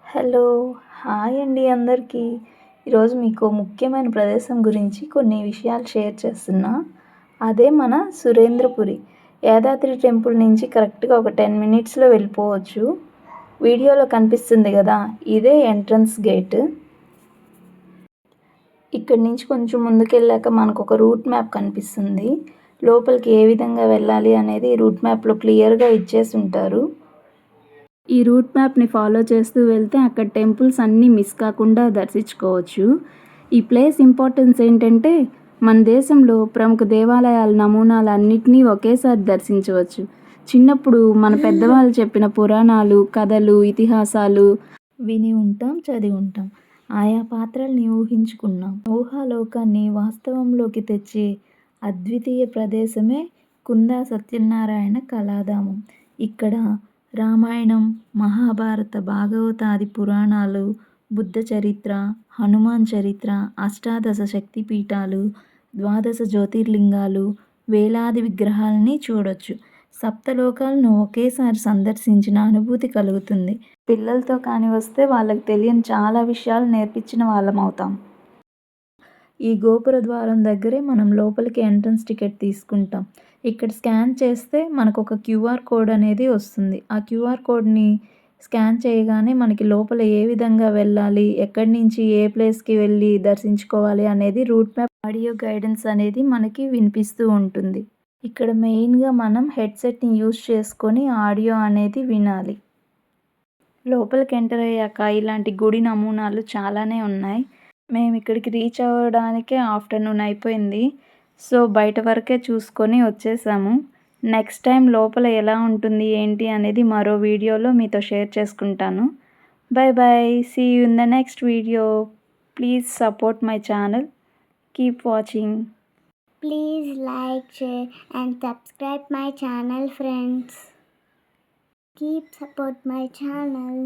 Hello! Hi అండి అందరికీ. ఈరోజు మీకు ముఖ్యమైన ప్రదేశం గురించి కొన్ని విషయాలు షేర్ చేస్తున్నా. అదే మన సురేంద్రపురి. యాదాద్రి టెంపుల్ నుంచి కరెక్ట్‌గా ఒక 10 మినిట్స్‌లో వెళ్ళిపోవచ్చు. వీడియోలో కనిపిస్తుంది గదా! ఇదే ఎంట్రన్స్ గేట్. ఇక్కడి నుంచి కొంచెం ముందుకెళ్ళాక మనకొక రూట్ మ్యాప్ కనిపిస్తుంది. లోపలికి ఏ విధంగా వెళ్ళాలి అనేది రూట్ మ్యాప్‌లో క్లియర్‌గా ఇచ్చేసుంటారు. ఈ రూట్ మ్యాప్‌ని ఫాలో చేస్తూ వెళ్తే అక్కడ టెంపుల్స్ అన్నీ మిస్ కాకుండా దర్శించుకోవచ్చు. ఈ ప్లేస్ ఇంపార్టెన్స్ ఏంటంటే మన దేశంలో ప్రముఖ దేవాలయాల నమూనాలన్నిటినీ ఒకేసారి దర్శించవచ్చు. చిన్నప్పుడు మన పెద్దవాళ్ళు చెప్పిన పురాణాలు, కథలు, ఇతిహాసాలు విని ఉంటాం, చదివి ఉంటాం. ఆయా పాత్రల్ని ఊహించుకున్నాం. ఊహాలోకాన్ని వాస్తవంలోకి తెచ్చే అద్వితీయ ప్రదేశమే కుందా సత్యనారాయణ కళాధామం. ఇక్కడ రామాయణం, మహాభారత, భాగవతాది పురాణాలు, బుద్ధ చరిత్ర, హనుమాన్ చరిత్ర, అష్టాదశ శక్తిపీఠాలు, ద్వాదశ జ్యోతిర్లింగాలు, వేలాది విగ్రహాలని చూడొచ్చు. సప్తలోకాలను ఒకేసారి సందర్శించిన అనుభూతి కలుగుతుంది. పిల్లలతో కానీ వస్తే వాళ్ళకి తెలియని చాలా విషయాలు నేర్పించిన వాళ్ళమవుతాం. ఈ గోపుర ద్వారం దగ్గరే మనం లోపలికి ఎంట్రన్స్ టికెట్ తీసుకుంటాం. ఇక్కడ స్కాన్ చేస్తే మనకొక క్యూఆర్ కోడ్ అనేది వస్తుంది. ఆ క్యూఆర్ కోడ్‌ని స్కాన్ చేయగానే మనకి లోపల ఏ విధంగా వెళ్ళాలి, ఎక్కడి నుంచి ఏ ప్లేస్‌కి వెళ్ళి దర్శించుకోవాలి అనేది రూట్ మ్యాప్, ఆడియో గైడెన్స్ అనేది మనకి వినిపిస్తూ ఉంటుంది. ఇక్కడ మెయిన్‌గా మనం హెడ్సెట్‌ని యూజ్ చేసుకొని ఆడియో అనేది వినాలి. లోపలికి ఎంటర్ అయ్యాక ఇలాంటి గుడి నమూనాలు చాలానే ఉన్నాయి. మేము ఇక్కడికి రీచ్ అవ్వడానికే ఆఫ్టర్‌నూన్ అయిపోయింది. సో, బయట వరకే చూసుకొని వచ్చేసాము. నెక్స్ట్ టైం లోపల ఎలా ఉంటుంది, ఏంటి అనేది మరో వీడియోలో మీతో షేర్ చేసుకుంటాను. Bye bye. See you in the next video. Please support my channel. Keep watching. Please like, share and subscribe my channel, friends. Keep support my channel.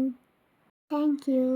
Thank you.